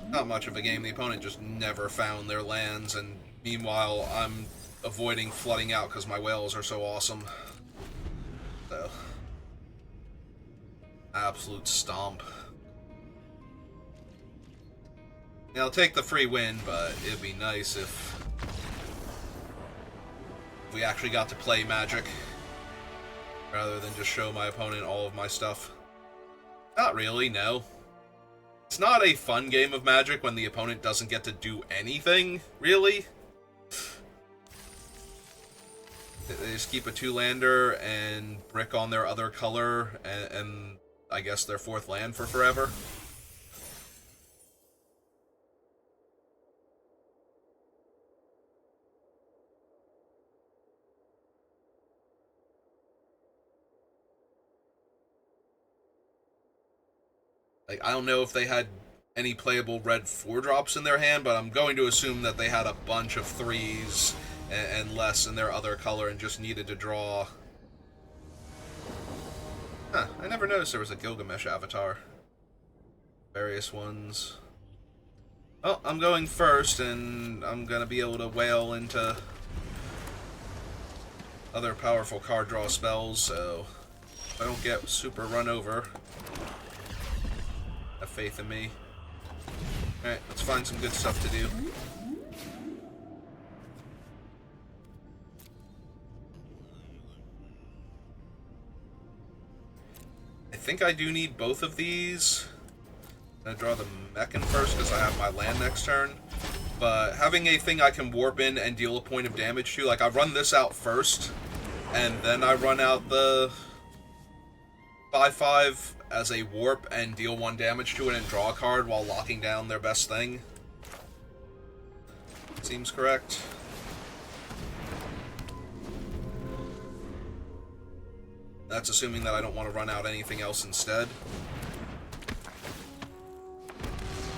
Not much of a game. The opponent just never found their lands, and meanwhile, I'm avoiding flooding out because my whales are so awesome. So, absolute stomp. Yeah, I'll take the free win, but it'd be nice if we actually got to play Magic, rather than just show my opponent all of my stuff. Not really, no. It's not a fun game of Magic when the opponent doesn't get to do anything, really. They just keep a 2-lander and brick on their other color, and I guess their 4th land for forever. Like, I don't know if they had any playable red 4-drops in their hand, but I'm going to assume that they had a bunch of 3s and less in their other color and just needed to draw Huh, I never noticed there was a Gilgamesh avatar. Various ones. Oh, I'm going first, and I'm gonna be able to wail into other powerful card draw spells, so if I don't get super run over, have faith in me. Alright, let's find some good stuff to do. I think I do need both of these. I'm gonna draw the Mechan first because I have my land next turn. But having a thing I can warp in and deal a point of damage to, like I run this out first, and then I run out the 5/5 as a warp and deal 1 damage to it and draw a card while locking down their best thing. Seems correct. That's assuming that I don't want to run out anything else instead.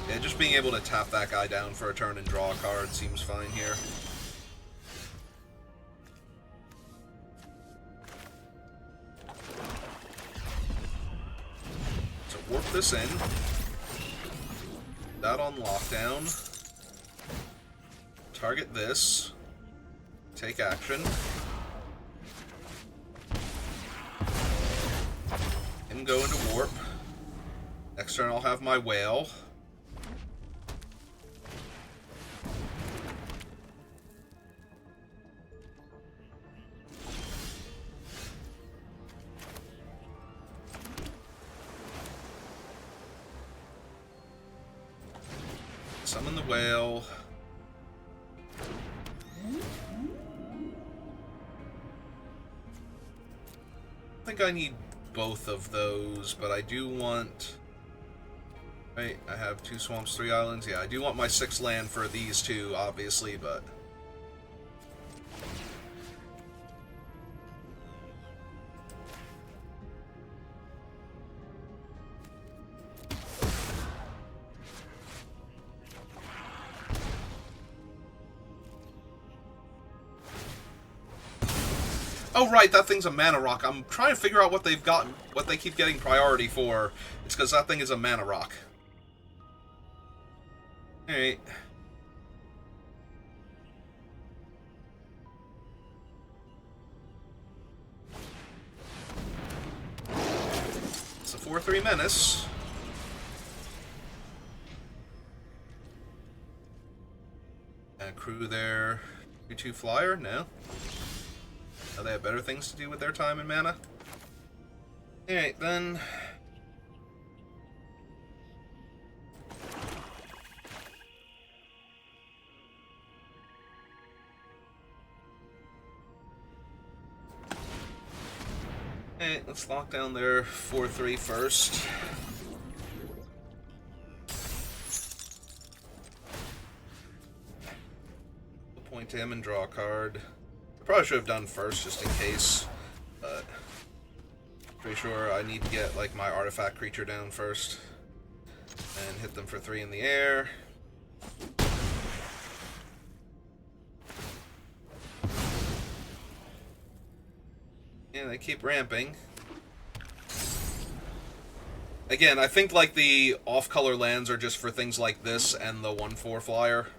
Yeah, just being able to tap that guy down for a turn and draw a card seems fine here. So warp this in. That on lockdown. Target this. Take action. Him go into warp. Next turn I'll have my whale. Summon the whale. I think I need both of those, but I do want... Right, I have 2 swamps, 3 islands. Yeah, I do want my 6 land for these two, obviously, but... Oh, right, that thing's a mana rock. I'm trying to figure out what they've gotten, what they keep getting priority for. It's because that thing is a mana rock. Alright. It's a 4/3 menace. Crew their 2/2 flyer? No. Oh, they have better things to do with their time and mana? Alright, then. Alright, let's lock down their 4/3 first. Point to him and draw a card. Probably should have done first, just in case, but pretty sure I need to get, like, my artifact creature down first, and hit them for 3 in the air. Yeah, they keep ramping. Again, I think, like, the off-color lands are just for things like this and the 1/4 flyer.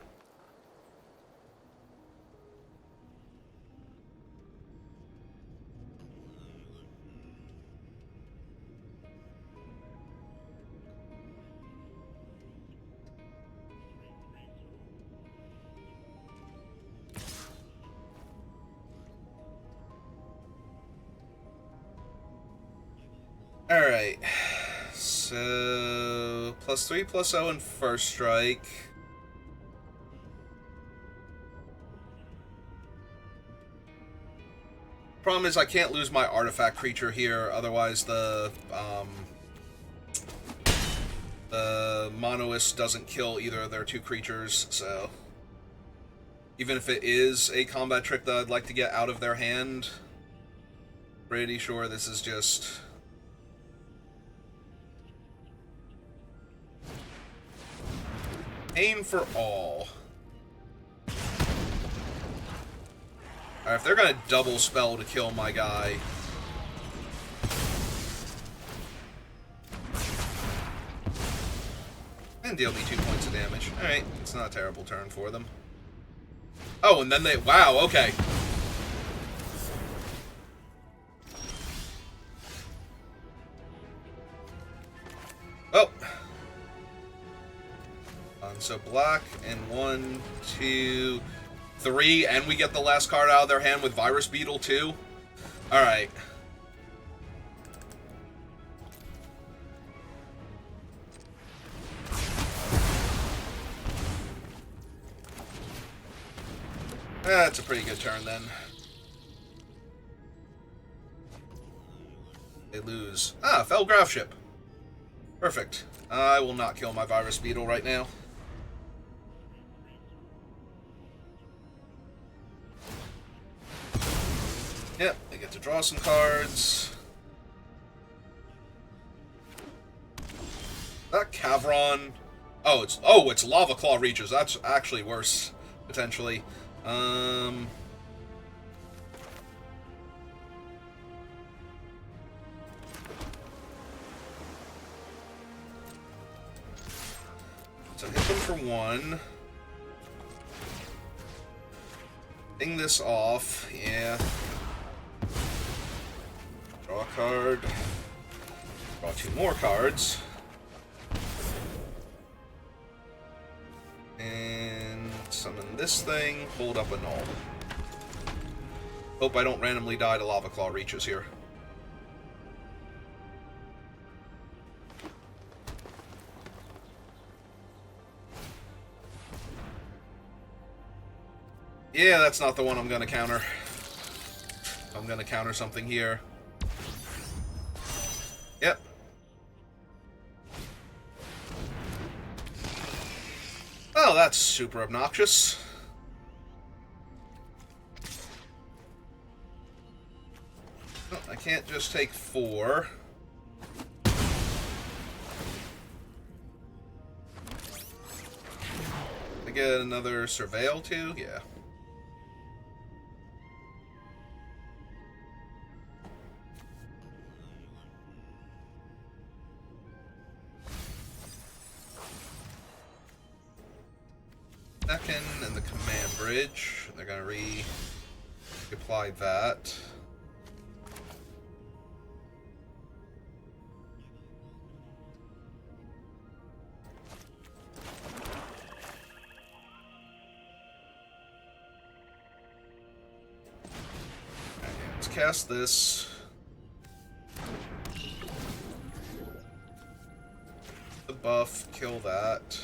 Alright, so +3/+0 in first strike. Problem is I can't lose my artifact creature here, otherwise the Monoist doesn't kill either of their 2 creatures, so even if it is a combat trick that I'd like to get out of their hand, pretty sure this is just... aim for all. Alright, if they're gonna double spell to kill my guy, And deal me 2 points of damage. Alright, it's not a terrible turn for them. Oh, and then they... Wow, okay. Oh. So black and 1, 2, 3, and we get the last card out of their hand with Virus Beetle too. Alright. That's a pretty good turn then. They lose. Ah, Felgraf ship. Perfect. I will not kill my Virus Beetle right now. Yep, I get to draw some cards. That Cavron... it's Lava Claw Reaches. That's actually worse, potentially. So hit them for 1. Ding this off, yeah. Draw a card. Draw 2 more cards. And summon this thing, hold up a null. Hope I don't randomly die to Lava Claw Reaches here. Yeah, that's not the one I'm gonna counter. I'm gonna counter something here. Yep. Oh, that's super obnoxious. Oh, I can't just take 4. I get another Surveil too? Yeah. Second, and the command bridge. They're going to re-apply that. Okay, let's cast this. The buff, kill that.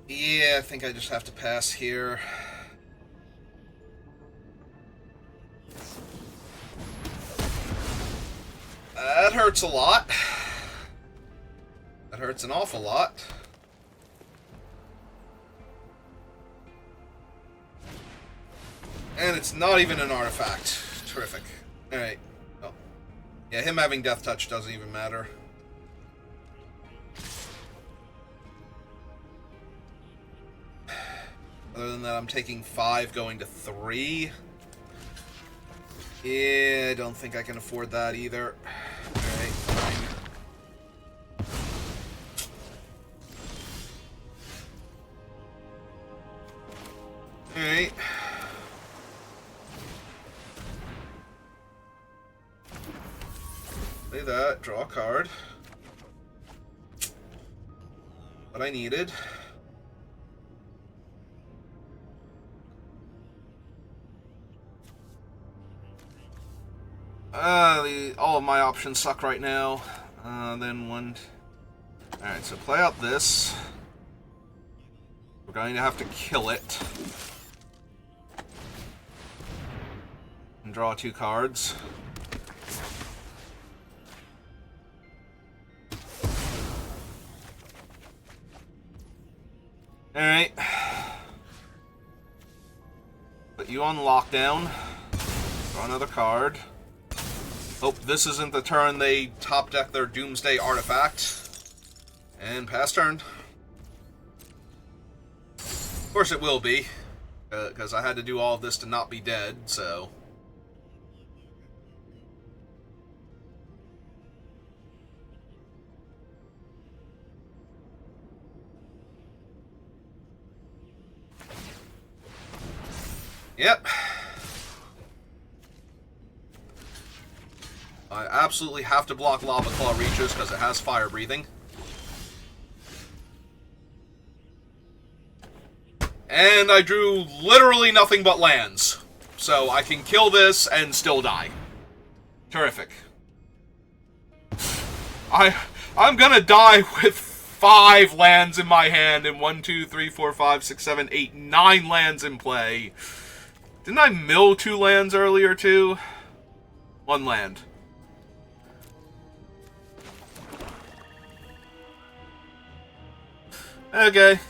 Yeah, I think I just have to pass here. That hurts a lot. That hurts an awful lot. And it's not even an artifact. Terrific. Alright. Oh. Yeah, him having Death Touch doesn't even matter. Other than that, I'm taking 5, going to 3. Yeah, I don't think I can afford that either. Alright, fine. Alright. Play that, draw a card. What I needed. All of my options suck right now. Then one... Alright, so play out this. We're going to have to kill it. And draw 2 cards. Alright. Put you on lockdown. Draw another card. Hope this isn't the turn they top deck their Doomsday artifact. And pass turn. Of course it will be. because I had to do all of this to not be dead, so... Yep. I absolutely have to block Lava Claw Reaches because it has fire breathing. And I drew literally nothing but lands. So I can kill this and still die. Terrific. I'm gonna die with 5 lands in my hand and 1, 2, 3, 4, 5, 6, 7, 8, 9 lands in play. Didn't I mill 2 lands earlier too? 1 land. Okay.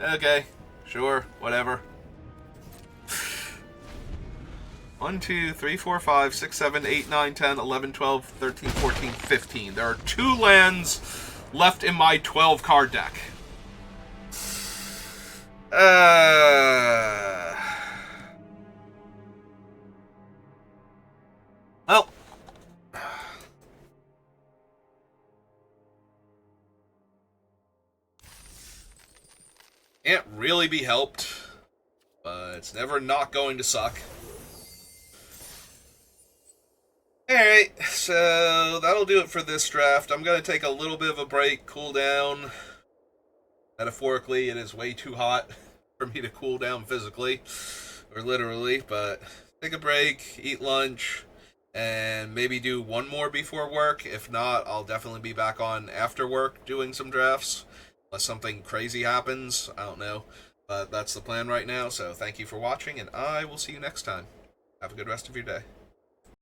Okay. Sure. Whatever. 1, 2, 3, 4, 5, 6, 7, 8, 9, 10, 11, 12, 13, 14, 15. There are 2 lands left in my 12 card deck. Well. Can't really be helped, but it's never not going to suck. Alright, so that'll do it for this draft. I'm going to take a little bit of a break, cool down. Metaphorically, it is way too hot for me to cool down physically, or literally, but take a break, eat lunch, and maybe do one more before work. If not, I'll definitely be back on after work doing some drafts. Unless something crazy happens, I don't know. But that's the plan right now, so thank you for watching, and I will see you next time. Have a good rest of your day.